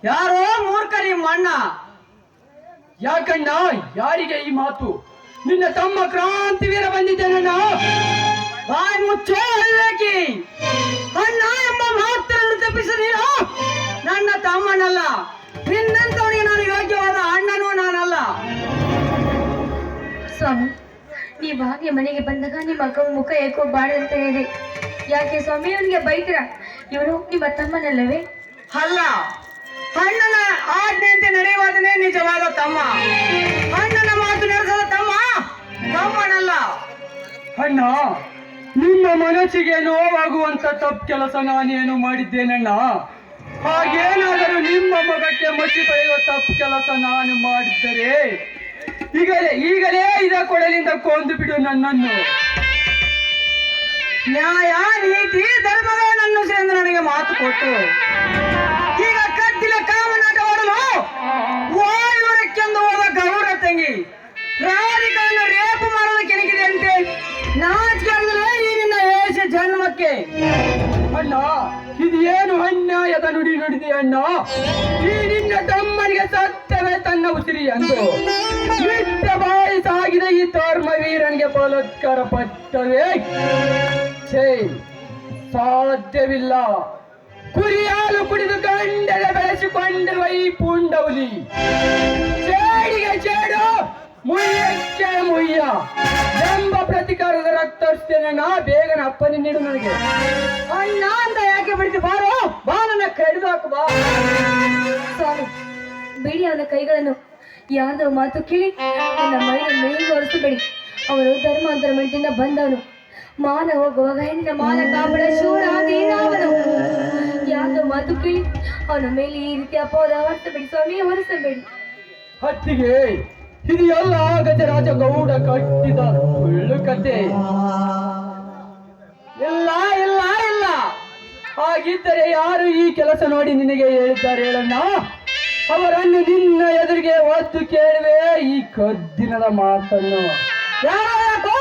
ಯಾರೋ ಮೂರ್ಖ ನಿಮ್ಮ ಅಣ್ಣ. ಯಾಕಣ್ಣ, ಯಾರಿಗೆ ಈ ಮಾತು? ನಿನ್ನ ತಮ್ಮ ಕ್ರಾಂತಿವೀರ ಬಂದಿದ್ದೇನಣ್ಣ. ಬಾಯಿ ಮುಚ್ಚೋ ಅಲ್ಲೇಕಿ. ಅಣ್ಣ ಎಂಬ ಮಾತನ್ನು ತಪ್ಪಿಸಿ ನೀನು ನನ್ನ ತಮ್ಮನಲ್ಲ. ನಿನ್ನಂತವನಿಗೆ ನಾನು ಯೋಗ್ಯವಾದ ಅಣ್ಣನೂ ನಾನಲ್ಲ. ಸ್ವಾಮಿ, ನೀವು ಹಾಗೆ ಮನೆಗೆ ಬಂದಾಗ ನಿಮ್ಮ ಅಕ್ಕ ಮುಖ ಏಕೋ ಬಾಡಿರ್ತಾ ಇದೆ. ಯಾಕೆ ಸ್ವಾಮಿ ಅವನಿಗೆ ಬೈತೀರ? ಇವನು ನಿಮ್ಮ ತಮ್ಮನಲ್ಲವೇ? ಅಲ್ಲ, ಅಣ್ಣನ ಆಜ್ಞೆಯಂತೆ ನಡೆಯುವುದನ್ನೇ ನಿಜವಾದ ತಮ್ಮ. ಅಣ್ಣನ ಮಾತು ನಡೆಸದ ತಮ್ಮ ತಮ್ಮನಲ್ಲ. ಅಣ್ಣ, ನಿಮ್ಮ ಮನಸ್ಸಿಗೆ ನೋವಾಗುವಂತ ತಪ್ಪು ಕೆಲಸ ನಾನೇನು ಮಾಡಿದ್ದೇನಣ್ಣ? ಹಾಗೇನಾದರೂ ನಿಮ್ಮ ಮಗಕ್ಕೆ ಮಚ್ಚಿ ಬರೆಯುವ ತಪ್ಪು ಕೆಲಸ ನಾನು ಮಾಡಿದ್ದರೆ ಈಗಲೇ ಇದ ಕೊಡಲಿಂದ ಕೊಂದು ಬಿಡು ನನ್ನನ್ನು. ನ್ಯಾಯ ನೀತಿ ಧರ್ಮಗಳನ್ನು ಸೇರಿದ ನನಗೆ ಮಾತು ಕೊಟ್ಟು ಈಗ ಕದ್ದಿಲ ಕಾಮನಾಟವಾಡಲು ವಾಯುರಕ್ಕೆಂದು ಹೋದ ಗೌರ ತಂಗಿ ರಾಧಿಕವನ್ನು ರೇಪು ಮಾಡಲು ಕೆಣಕಿದೆ ಅಂತೆ. ನಾಚಿಕೆಂದರೆ ಈ ನಿನ್ನ ಏಷ ಜನ್ಮಕ್ಕೆ. ಅಣ್ಣ, ಇದು ಏನು ಅನ್ಯಾಯದ ನುಡಿ ನುಡಿದೆ ಅಣ್ಣ? ಈ ನಿನ್ನ ತಮ್ಮನಿಗೆ ಸತ್ಯವೇ ತನ್ನ ಉಸಿರಿ ಅಂದು ನಿತ್ಯ ಬಾಯಿ ಸಾಗಿದ ಈ ಧರ್ಮವೀರನಿಗೆ ಬಲಾತ್ಕಾರ ಪಟ್ಟವೇ ಸಾಧ್ಯವಿಲ್ಲ. ಕುರಿಯಾಲು ಕುಡಿದು ಗಂಡನ ಬೆಳೆಸಿಕೊಂಡಿರುವ ಈ ಪುಂಡೌಲಿ ಚೇಡಿಗೆ ಚೇಡು, ಮುಯ್ಯಕ್ಕೆ ಮುಯ್ಯ ಎಂಬ ಪ್ರತಿಕಾರದ ರಕ್ತ ಹರಿಸ್ತೇನಣ್ಣ. ಬೇಗನ ಅಪ್ಪನಿ ನೀಡು ನನಗೆ. ಅಣ್ಣ ಅಂತ ಯಾಕೆ ಬಿಡ್ತಿ? ಬಾರೋ ಬಾ, ನನ್ನ ಕಡಿದು ಹಾಕು ಬಾ. ಸ್ವಾಮಿ, ಬಿಡಿ ಅವನ ಕೈಗಳನ್ನು. ಯಾರ್ದೋ ಮಾತು ಕೇಳಿ ನನ್ನ ಮೈನ ಮೇಲೆ ಹೊರಿಸಬೇಡಿ. ಅವನು ಧರ್ಮಾಂತರ ಮಂಟಿಂದ ಬಂದವನು. ಮಾನ ಹೋಗುವಾಗ ಹೆಣ್ಣಿನ ಮಾನ ಕಾಪಡ ಶೂರ ನೀನಾವನು. ಯಾರ್ದೋ ಮಾತು ಕೇಳಿ ಅವನ ಮೇಲೆ ಈ ರೀತಿ ಅಪವಾದ ಹೊರಿಸಬೇಡಿ ಸ್ವಾಮಿ, ಹೊರಿಸಬೇಡಿ. ಹತ್ತಿಗೆ ಇದು ಎಲ್ಲ ಗಜರಾಜ ಗೌಡ ಕಟ್ಟಿದ ಸುಳ್ಳು ಕತೆ. ಇಲ್ಲ ಇಲ್ಲ ಇಲ್ಲ. ಹಾಗಿದ್ದರೆ ಯಾರು ಈ ಕೆಲಸ ನೋಡಿ ನಿನಗೆ ಹೇಳಿದ್ದಾರೆ ಹೇಳಣ್ಣ? ಅವರನ್ನು ನಿನ್ನ ಎದುರಿಗೆ ಒದ್ದು ಕೇಳುವೆ ಈ ಕದ್ದಿನದ ಮಾತನ್ನು. ಯಾಕೋ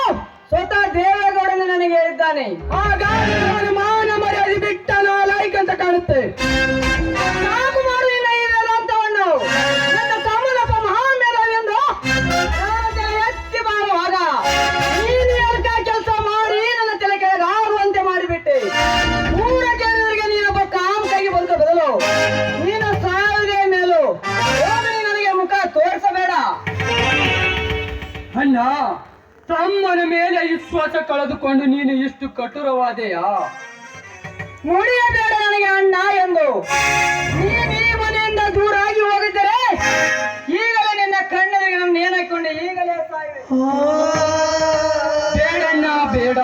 ಸ್ವತಃ ದೇವೇಗೌಡನು ನನಗೆ ಹೇಳಿದ್ದಾನೆ. ಹಾಗಾಗಿ ಅವನು ಮಾನ ಮರ್ಯಾದೆ ಬಿಟ್ಟ ನಾಲಾಯ್ಕ ಅಂತ ಕಾಣುತ್ತೆ. ಸಾಕು ಮಾಡು ನಿನ್ನ ಈ ವೇದಾಂತವನ್ನು. ನನ್ನ ತಮ್ಮನಪ್ಪ ಮಹಾಮೇಧಾವೆಂದು ಎತ್ತಿ ಬಾರುವಾಗ ನೀನು ಎಲ್ಕ ಕೆಲಸ ಮಾಡಿ ನನ್ನ ತಲೆ ಕೆಳಗೆ ಆಗುವಂತೆ ಮಾಡಿಬಿಟ್ಟೆ. ಮೂರ ಜನರಿಗೆ ನೀನೊಬ್ಬ ಕಾಮ್ ಕೈಗೆ ಬಂದ ಬದಲು ನೀನು ಸಾವಿರ ಮೇಲೂ ಹೋಗಿ ನನಗೆ ಮುಖ ತೋರಿಸಬೇಡ. ಅಣ್ಣ, ತಮ್ಮನ ಮೇಲೆ ವಿಶ್ವಾಸ ಕಳೆದುಕೊಂಡು ನೀನು ಇಷ್ಟು ಕಠೋರವಾದೆಯಾ? ಮುಡಿಯಬೇಡ ನನಗೆ ಅಣ್ಣ ಎಂದು. ನೀನು ಈ ಮನೆಯಿಂದ ದೂರಾಗಿ ಹೋಗಿದ್ದರೆ ಈಗಲೇ ನಿನ್ನ ಕಣ್ಣರಿಗೆ ನನ್ನ ನೇನಾಕೊಂಡು ಈಗಲೇ ಸಾಯಿವೆ. ಬೇಡಣ್ಣ, ಬೇಡ.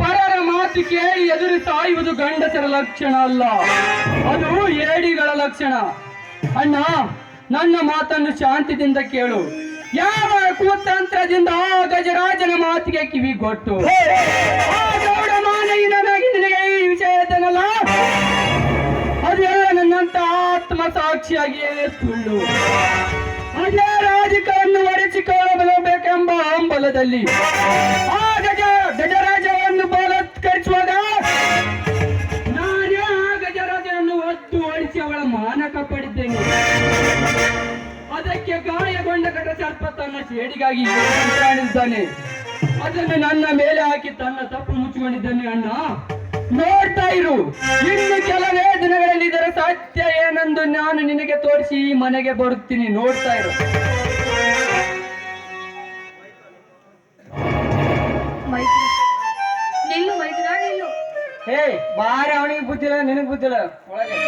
ಪರರ ಮಾತು ಕೇಳಿ ಎದುರು ಸಾಯುವುದು ಗಂಡಸರ ಲಕ್ಷಣ ಅಲ್ಲ, ಅದು ಏಡಿಗಳ ಲಕ್ಷಣ. ಅಣ್ಣ, ನನ್ನ ಮಾತನ್ನು ಶಾಂತಿದಿಂದ ಕೇಳು. ಯಾವ ಕುತಂತ್ರದಿಂದ ಆ ಗಜರಾಜನ ಮಾತಿಗೆ ಕಿವಿಗೊಟ್ಟು ಆ ಗೌಡ ಮಾನವಿನಾಗಿ ನಿನಗೆ ಈ ವಿಷಯ ಇದ್ದನಲ್ಲ, ಅದೆಲ್ಲ ನನ್ನಂತ ಆತ್ಮ ಸಾಕ್ಷಿಯಾಗಿಯೇ ಸುಳ್ಳು. ಅದೇ ರಾಜಕೀಯವನ್ನು ಒರೆಸಿಕೊಳ್ಳಬೇಕೆಂಬ ಹಂಬಲದಲ್ಲಿ ಆ ಗಜರಾಜವನ್ನು ಬಲಾತ್ಕರಿಸುವಾಗ ನಾನೇ ಆ ಗಜರಾಜನನ್ನು ಒತ್ತು ಓಡಿಸಿ ಅವಳ ಮಾನ ಕಾಪಾಡಿದ್ದೇನೆ. ಅದಕ್ಕೆ ಗಾಯಗೊಂಡ ಘಟ ಸರ್ಪ ತನ್ನ ಸೇಡಿಗಾಗಿ ಕಾಣಿದ್ದಾನೆ. ಅದನ್ನು ನನ್ನ ಮೇಲೆ ಹಾಕಿ ತನ್ನ ತಪ್ಪು ಮುಚ್ಚಿಕೊಂಡಿದ್ದಾನೆ. ಅಣ್ಣ, ನೋಡ್ತಾ ಇರು. ಇನ್ನು ಕೆಲವೇ ದಿನಗಳಲ್ಲಿ ಇದರ ಸತ್ಯ ಏನೆಂದು ನಾನು ನಿನಗೆ ತೋರಿಸಿ ಈ ಮನೆಗೆ ಬರುತ್ತೀನಿ. ನೋಡ್ತಾ ಇರು. ನಿಲ್ಲು ಮೈದಿನ, ನಿಲ್ಲು. ಹೇ ಬಾರಿ, ಅವನಿಗೆ ಬುದ್ಧಿಲ್ಲ ನಿನಗೆ ಬುದ್ಧಿಲ್ಲ ಒಳಗೆ.